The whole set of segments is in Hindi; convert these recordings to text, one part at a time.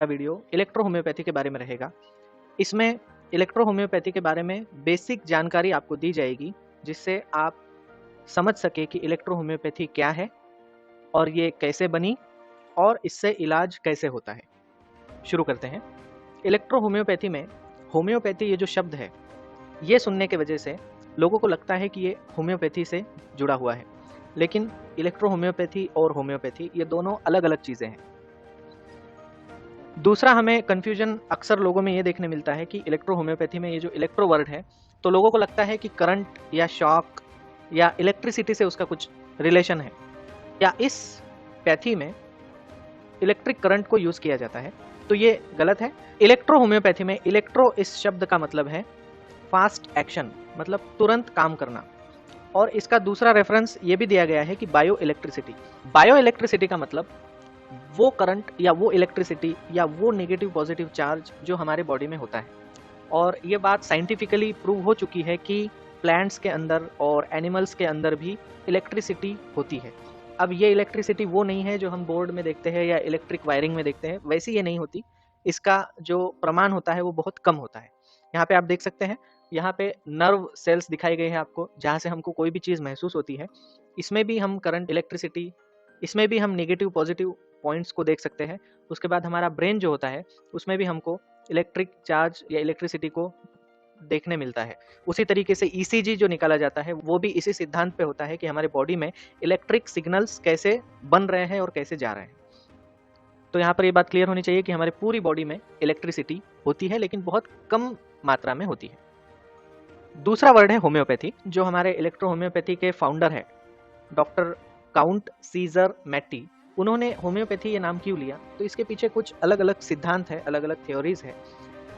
वीडियो इलेक्ट्रो होम्योपैथी के बारे में रहेगा। इसमें इलेक्ट्रो होम्योपैथी के बारे में बेसिक जानकारी आपको दी जाएगी, जिससे आप समझ सके कि इलेक्ट्रो होम्योपैथी क्या है और ये कैसे बनी और इससे इलाज कैसे होता है। शुरू करते हैं। इलेक्ट्रो होम्योपैथी में होम्योपैथी ये जो शब्द है, ये सुनने की वजह से लोगों को लगता है कि ये होम्योपैथी से जुड़ा हुआ है, लेकिन इलेक्ट्रो होम्योपैथी और होम्योपैथी ये दोनों अलग अलग चीज़ें हैं। दूसरा, हमें कन्फ्यूजन अक्सर लोगों में ये देखने मिलता है कि इलेक्ट्रो होम्योपैथी में ये जो इलेक्ट्रो वर्ड है, तो लोगों को लगता है कि करंट या शॉक या इलेक्ट्रिसिटी से उसका कुछ रिलेशन है, या इस पैथी में इलेक्ट्रिक करंट को यूज़ किया जाता है। तो ये गलत है। इलेक्ट्रो होम्योपैथी में इलेक्ट्रो इस शब्द का मतलब है फास्ट एक्शन, मतलब तुरंत काम करना। और इसका दूसरा रेफरेंस ये भी दिया गया है कि बायो इलेक्ट्रिसिटी। बायो इलेक्ट्रिसिटी का मतलब वो करंट या वो इलेक्ट्रिसिटी या वो नेगेटिव पॉजिटिव चार्ज जो हमारे बॉडी में होता है। और ये बात साइंटिफिकली प्रूव हो चुकी है कि प्लांट्स के अंदर और एनिमल्स के अंदर भी इलेक्ट्रिसिटी होती है। अब ये इलेक्ट्रिसिटी वो नहीं है जो हम बोर्ड में देखते हैं या इलेक्ट्रिक वायरिंग में देखते हैं, वैसी ये नहीं होती। इसका जो प्रमाण होता है वो बहुत कम होता है। यहाँ पे आप देख सकते हैं, यहाँ पे नर्व सेल्स दिखाई गए हैं आपको, जहाँ से हमको कोई भी चीज़ महसूस होती है। इसमें भी हम करंट, इलेक्ट्रिसिटी, इसमें भी हम नेगेटिव पॉजिटिव पॉइंट्स को देख सकते हैं। उसके बाद हमारा ब्रेन जो होता है, उसमें भी हमको इलेक्ट्रिक चार्ज या इलेक्ट्रिसिटी को देखने मिलता है। उसी तरीके से ईसीजी जो निकाला जाता है, वो भी इसी सिद्धांत पे होता है कि हमारे बॉडी में इलेक्ट्रिक सिग्नल्स कैसे बन रहे हैं और कैसे जा रहे हैं। तो यहाँ पर ये बात क्लियर होनी चाहिए कि हमारे पूरी बॉडी में इलेक्ट्रिसिटी होती है, लेकिन बहुत कम मात्रा में होती है। दूसरा वर्ड है होम्योपैथी, जो हमारे इलेक्ट्रो होम्योपैथी के फाउंडर है डॉक्टर काउंट सीजर मैटी। उन्होंने होम्योपैथी ये नाम क्यों लिया, तो इसके पीछे कुछ अलग अलग सिद्धांत है, अलग अलग थ्योरीज है।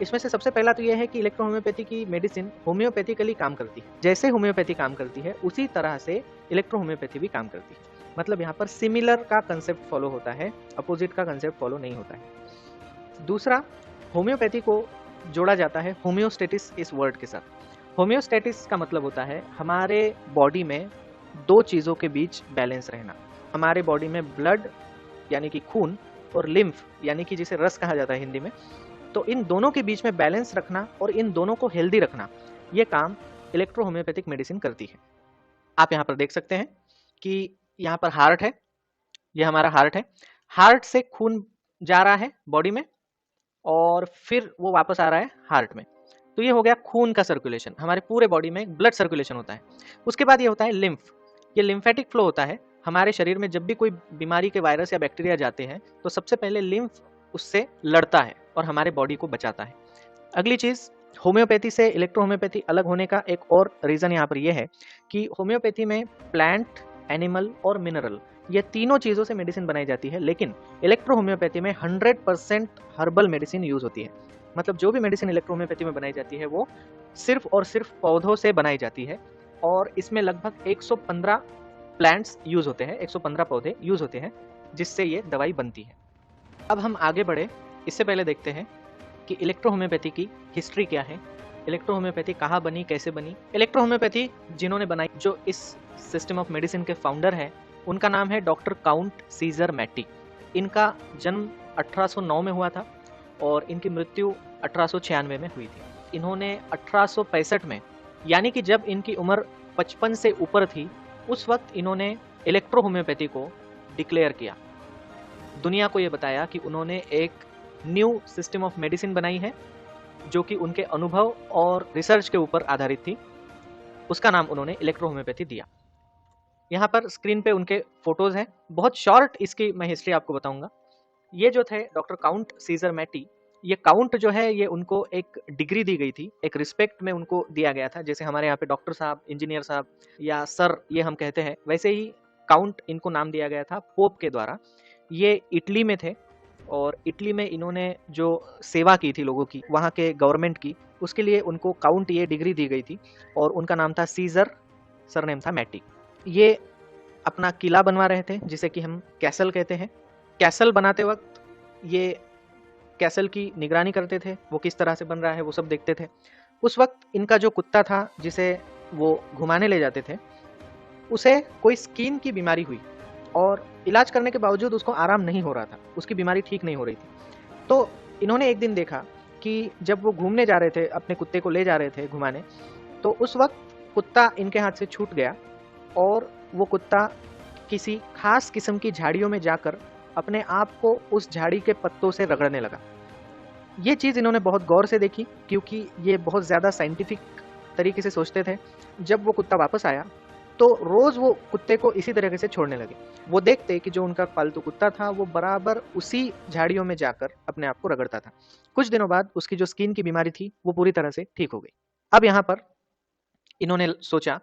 इसमें से सबसे पहला तो यह है कि इलेक्ट्रो होम्योपैथी की मेडिसिन होम्योपैथिकली काम करती है। जैसे होम्योपैथी काम करती है, उसी तरह से इलेक्ट्रो होम्योपैथी भी काम करती है। मतलब यहाँ पर सिमिलर का कंसेप्ट फॉलो होता है, अपोजिट का कंसेप्ट फॉलो नहीं होता है। दूसरा, होम्योपैथी को जोड़ा जाता है होम्योस्टेटिस इस वर्ड के साथ। होम्योस्टेटिस का मतलब होता है हमारे बॉडी में दो चीज़ों के बीच बैलेंस रहना। हमारे बॉडी में ब्लड यानी कि खून और लिम्फ यानी कि जिसे रस कहा जाता है हिंदी में, तो इन दोनों के बीच में बैलेंस रखना और इन दोनों को हेल्दी रखना, ये काम इलेक्ट्रो होम्योपैथिक मेडिसिन करती है। आप यहाँ पर देख सकते हैं कि यहाँ पर हार्ट है, ये हमारा हार्ट है। हार्ट से खून जा रहा है बॉडी में और फिर वो वापस आ रहा है हार्ट में। तो ये हो गया खून का सर्कुलेशन, हमारे पूरे बॉडी में ब्लड सर्कुलेशन होता है। उसके बाद ये होता है लिम्फ, ये लिम्फेटिक फ्लो होता है। हमारे शरीर में जब भी कोई बीमारी के वायरस या बैक्टीरिया जाते हैं, तो सबसे पहले लिम्फ उससे लड़ता है और हमारे बॉडी को बचाता है। अगली चीज़, होम्योपैथी से इलेक्ट्रो होम्योपैथी अलग होने का एक और रीज़न यहाँ पर यह है कि होम्योपैथी में प्लांट, एनिमल और मिनरल, ये तीनों चीज़ों से मेडिसिन बनाई जाती है, लेकिन इलेक्ट्रो होम्योपैथी में 100% हर्बल मेडिसिन यूज़ होती है। मतलब जो भी मेडिसिन इलेक्ट्रो होम्योपैथी में बनाई जाती है, वो सिर्फ और सिर्फ पौधों से बनाई जाती है। और इसमें लगभग 115 प्लांट्स यूज़ होते हैं, 115 पौधे यूज़ होते हैं, जिससे ये दवाई बनती है। अब हम आगे बढ़े, इससे पहले देखते हैं कि इलेक्ट्रो होम्योपैथी की हिस्ट्री क्या है, इलेक्ट्रो होम्योपैथी कहाँ बनी, कैसे बनी। इलेक्ट्रो होम्योपैथी जिन्होंने बनाई, जो इस सिस्टम ऑफ मेडिसिन के फाउंडर हैं, उनका नाम है डॉक्टर काउंट सीजर मैटी। इनका जन्म 1809 में हुआ था और इनकी मृत्यु 1896 में हुई थी। इन्होंने 1865 में, यानी कि जब इनकी उम्र 55 से ऊपर थी, उस वक्त इन्होंने इलेक्ट्रो होम्योपैथी को डिक्लेयर किया। दुनिया को ये बताया कि उन्होंने एक न्यू सिस्टम ऑफ मेडिसिन बनाई है, जो कि उनके अनुभव और रिसर्च के ऊपर आधारित थी। उसका नाम उन्होंने इलेक्ट्रो होम्योपैथी दिया। यहाँ पर स्क्रीन पे उनके फोटोज हैं, बहुत शॉर्ट इसकी मैं हिस्ट्री आपको बताऊंगा। ये जो थे डॉक्टर काउंट सीजर मैटी, ये काउंट जो है, ये उनको एक डिग्री दी गई थी, एक रिस्पेक्ट में उनको दिया गया था। जैसे हमारे यहाँ पे डॉक्टर साहब, इंजीनियर साहब या सर ये हम कहते हैं, वैसे ही काउंट इनको नाम दिया गया था पोप के द्वारा। ये इटली में थे और इटली में इन्होंने जो सेवा की थी लोगों की, वहाँ के गवर्नमेंट की, उसके लिए उनको काउंट ये डिग्री दी गई थी और उनका नाम था सीजर, सरनेम था मैटी। ये अपना किला बनवा रहे थे, जिसे कि हम कैसल कहते हैं। कैसल बनाते वक्त ये कैसल की निगरानी करते थे, वो किस तरह से बन रहा है वो सब देखते थे। उस वक्त इनका जो कुत्ता था, जिसे वो घुमाने ले जाते थे, उसे कोई स्किन की बीमारी हुई और इलाज करने के बावजूद उसको आराम नहीं हो रहा था, उसकी बीमारी ठीक नहीं हो रही थी। तो इन्होंने एक दिन देखा कि जब वो घूमने जा रहे थे, अपने कुत्ते को ले जा रहे थे घुमाने, तो उस वक्त कुत्ता इनके हाथ से छूट गया और वो कुत्ता किसी खास किस्म की झाड़ियों में जाकर अपने आप को उस झाड़ी के पत्तों से रगड़ने लगा। ये चीज़ इन्होंने बहुत गौर से देखी, क्योंकि ये बहुत ज़्यादा साइंटिफिक तरीके से सोचते थे। जब वो कुत्ता वापस आया तो रोज़ वो कुत्ते को इसी तरीके से छोड़ने लगे। वो देखते कि जो उनका पालतू कुत्ता था वो बराबर उसी झाड़ियों में जाकर अपने आप को रगड़ता था। कुछ दिनों बाद उसकी जो स्किन की बीमारी थी वो पूरी तरह से ठीक हो गई। अब यहाँ पर इन्होंने सोचा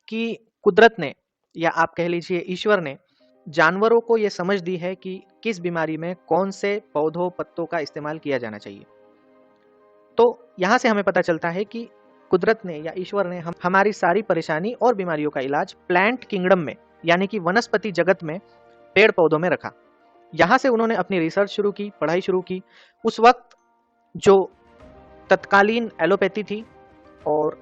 कि कुदरत ने, या आप कह लीजिए ईश्वर ने, जानवरों को ये समझ दी है कि किस बीमारी में कौन से पौधों पत्तों का इस्तेमाल किया जाना चाहिए। तो यहाँ से हमें पता चलता है कि कुदरत ने या ईश्वर ने हमारी सारी परेशानी और बीमारियों का इलाज प्लांट किंगडम में, यानी कि वनस्पति जगत में, पेड़ पौधों में रखा। यहाँ से उन्होंने अपनी रिसर्च शुरू की, पढ़ाई शुरू की। उस वक्त जो तत्कालीन एलोपैथी थी और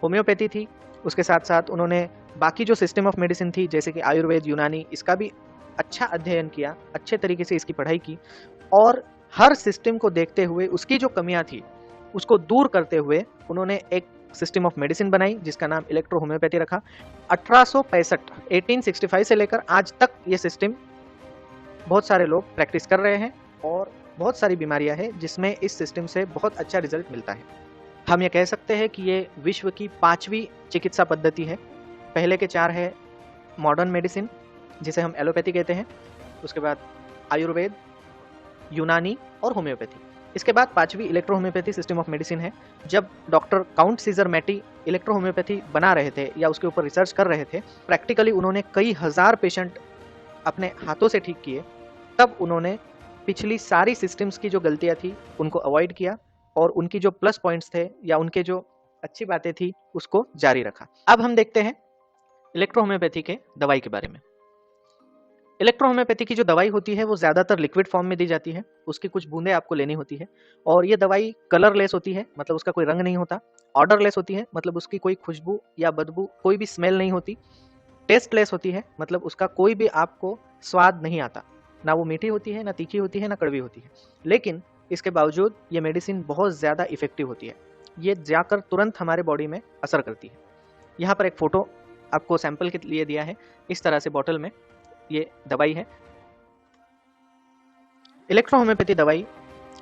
होम्योपैथी थी, उसके साथ साथ उन्होंने बाकी जो सिस्टम ऑफ मेडिसिन थी जैसे कि आयुर्वेद, यूनानी, इसका भी अच्छा अध्ययन किया, अच्छे तरीके से इसकी पढ़ाई की, और हर सिस्टम को देखते हुए उसकी जो कमियां थी उसको दूर करते हुए उन्होंने एक सिस्टम ऑफ मेडिसिन बनाई जिसका नाम इलेक्ट्रो होम्योपैथी रखा। 1865 से लेकर आज तक ये सिस्टम बहुत सारे लोग प्रैक्टिस कर रहे हैं और बहुत सारी बीमारियां हैं जिसमें इस सिस्टम से बहुत अच्छा रिजल्ट मिलता है। हम ये कह सकते हैं कि ये विश्व की 5वीं चिकित्सा पद्धति है। पहले के 4 है मॉडर्न मेडिसिन जिसे हम एलोपैथी कहते हैं, उसके बाद आयुर्वेद, यूनानी और होम्योपैथी। इसके बाद 5वीं electro homeopathy system of medicine है। जब doctor Count Cesare Mattei electro homeopathy बना रहे थे या उसके ऊपर रिसर्च कर रहे थे, प्रैक्टिकली उन्होंने कई हज़ार पेशेंट अपने हाथों से ठीक किए। तब उन्होंने पिछली सारी सिस्टम्स की जो गलतियाँ थी उनको अवॉइड किया और उनकी जो प्लस पॉइंट्स थे या उनके जो अच्छी बातें थी उसको जारी रखा। अब हम देखते हैं इलेक्ट्रो होम्योपैथी के दवाई के बारे में। इलेक्ट्रो होम्योपैथी की जो दवाई होती है वो ज़्यादातर लिक्विड फॉर्म में दी जाती है। उसकी कुछ बूंदें आपको लेनी होती है और ये दवाई कलरलेस होती है, मतलब उसका कोई रंग नहीं होता। ऑर्डरलेस होती है, मतलब उसकी कोई खुशबू या बदबू, कोई भी स्मेल नहीं होती। टेस्टलेस होती है, मतलब उसका कोई भी आपको स्वाद नहीं आता। ना वो मीठी होती है, ना तीखी होती है, ना कड़वी होती है। लेकिन इसके बावजूद ये मेडिसिन बहुत ज़्यादा इफेक्टिव होती है। ये जाकर तुरंत हमारे बॉडी में असर करती है। यहाँ पर एक फ़ोटो आपको सैंपल के लिए दिया है। इस तरह से बॉटल में ये दवाई है। इलेक्ट्रो होम्योपैथी दवाई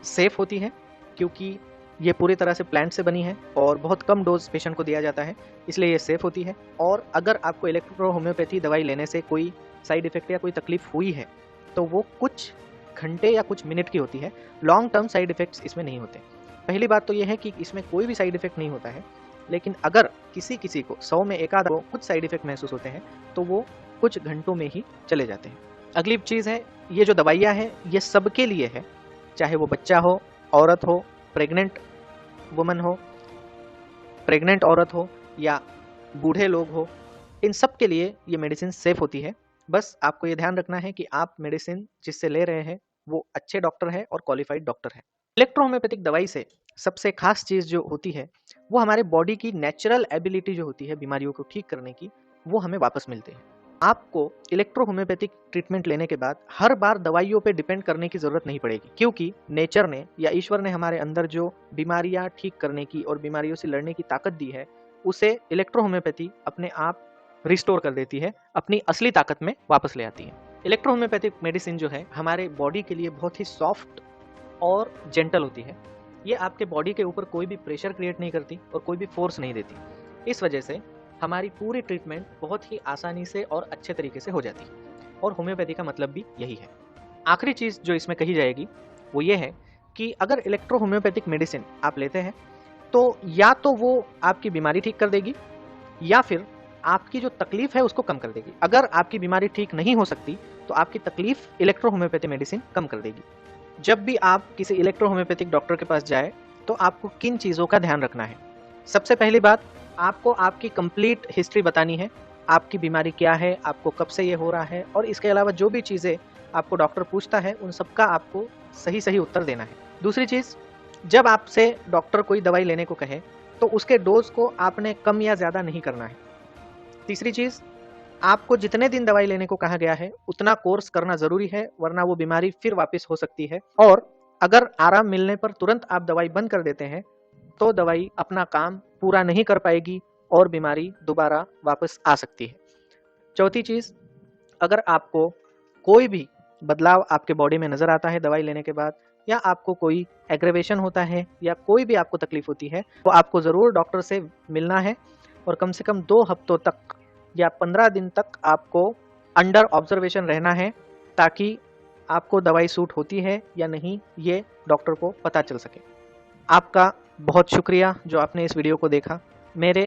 सेफ होती है क्योंकि ये पूरी तरह से प्लांट से बनी है और बहुत कम डोज पेशेंट को दिया जाता है, इसलिए ये सेफ होती है। और अगर आपको इलेक्ट्रो होम्योपैथी दवाई लेने से कोई साइड इफेक्ट या कोई तकलीफ हुई है तो वो कुछ घंटे या कुछ मिनट की होती है। लॉन्ग टर्म साइड इफेक्ट्स इसमें नहीं होते। पहली बात तो ये है कि इसमें कोई भी साइड इफेक्ट नहीं होता है, लेकिन अगर किसी को 100 में एक आधा को कुछ साइड इफेक्ट महसूस होते हैं तो वो कुछ घंटों में ही चले जाते हैं। अगली चीज़ है, ये जो दवाइयाँ हैं ये सबके लिए है, चाहे वो बच्चा हो, औरत हो, प्रेग्नेंट वुमन हो, प्रेग्नेंट औरत हो या बूढ़े लोग हो, इन सब के लिए ये मेडिसिन सेफ होती है। बस आपको ये ध्यान रखना है कि आप मेडिसिन जिससे ले रहे हैं वो अच्छे डॉक्टर है और क्वालिफाइड डॉक्टर है। इलेक्ट्रो होम्योपैथिक दवाई से सबसे खास चीज़ जो होती है वो हमारे बॉडी की नेचुरल एबिलिटी जो होती है बीमारियों को ठीक करने की, वो हमें वापस मिलते हैं। आपको इलेक्ट्रो होम्योपैथिक ट्रीटमेंट लेने के बाद हर बार दवाइयों पे डिपेंड करने की ज़रूरत नहीं पड़ेगी, क्योंकि नेचर ने या ईश्वर ने हमारे अंदर जो बीमारियां ठीक करने की और बीमारियों से लड़ने की ताकत दी है उसे इलेक्ट्रो होम्योपैथी अपने आप रिस्टोर कर देती है, अपनी असली ताकत में वापस ले आती है। इलेक्ट्रो होम्योपैथिक मेडिसिन जो है हमारे बॉडी के लिए बहुत ही सॉफ्ट और जेंटल होती है। ये आपके बॉडी के ऊपर कोई भी प्रेशर क्रिएट नहीं करती और कोई भी फोर्स नहीं देती। इस वजह से हमारी पूरी ट्रीटमेंट बहुत ही आसानी से और अच्छे तरीके से हो जाती है और होम्योपैथी का मतलब भी यही है। आखिरी चीज़ जो इसमें कही जाएगी वो ये है कि अगर इलेक्ट्रो होम्योपैथिक मेडिसिन आप लेते हैं तो या तो वो आपकी बीमारी ठीक कर देगी या फिर आपकी जो तकलीफ है उसको कम कर देगी। अगर आपकी बीमारी ठीक नहीं हो सकती तो आपकी तकलीफ इलेक्ट्रो होम्योपैथी मेडिसिन कम कर देगी। जब भी आप किसी इलेक्ट्रो होम्योपैथिक डॉक्टर के पास जाए तो आपको किन चीज़ों का ध्यान रखना है? सबसे पहली बात, आपको आपकी कंप्लीट हिस्ट्री बतानी है। आपकी बीमारी क्या है, आपको कब से ये हो रहा है, और इसके अलावा जो भी चीज़ें आपको डॉक्टर पूछता है उन सबका आपको सही सही उत्तर देना है। दूसरी चीज़, जब आपसे डॉक्टर कोई दवाई लेने को कहे तो उसके डोज को आपने कम या ज़्यादा नहीं करना है। तीसरी चीज़, आपको जितने दिन दवाई लेने को कहा गया है उतना कोर्स करना ज़रूरी है, वरना वो बीमारी फिर वापस हो सकती है। और चौथी चीज़, आपको जितने दिन दवाई लेने को कहा गया है उतना कोर्स करना ज़रूरी है, वरना वो बीमारी फिर वापस हो सकती है। अगर आराम मिलने पर तुरंत आप दवाई बंद कर देते हैं तो दवाई अपना काम पूरा नहीं कर पाएगी और बीमारी दोबारा वापस आ सकती है। चौथी चीज़, अगर आपको कोई भी बदलाव आपके बॉडी में नज़र आता है दवाई लेने के बाद, या आपको कोई एग्रेवेशन होता है या कोई भी आपको तकलीफ होती है, तो आपको ज़रूर डॉक्टर से मिलना है और कम से कम 2 हफ्तों तक या 15 दिन तक आपको अंडर ऑब्जर्वेशन रहना है, ताकि आपको दवाई सूट होती है या नहीं ये डॉक्टर को पता चल सके। आपका बहुत शुक्रिया जो आपने इस वीडियो को देखा। मेरे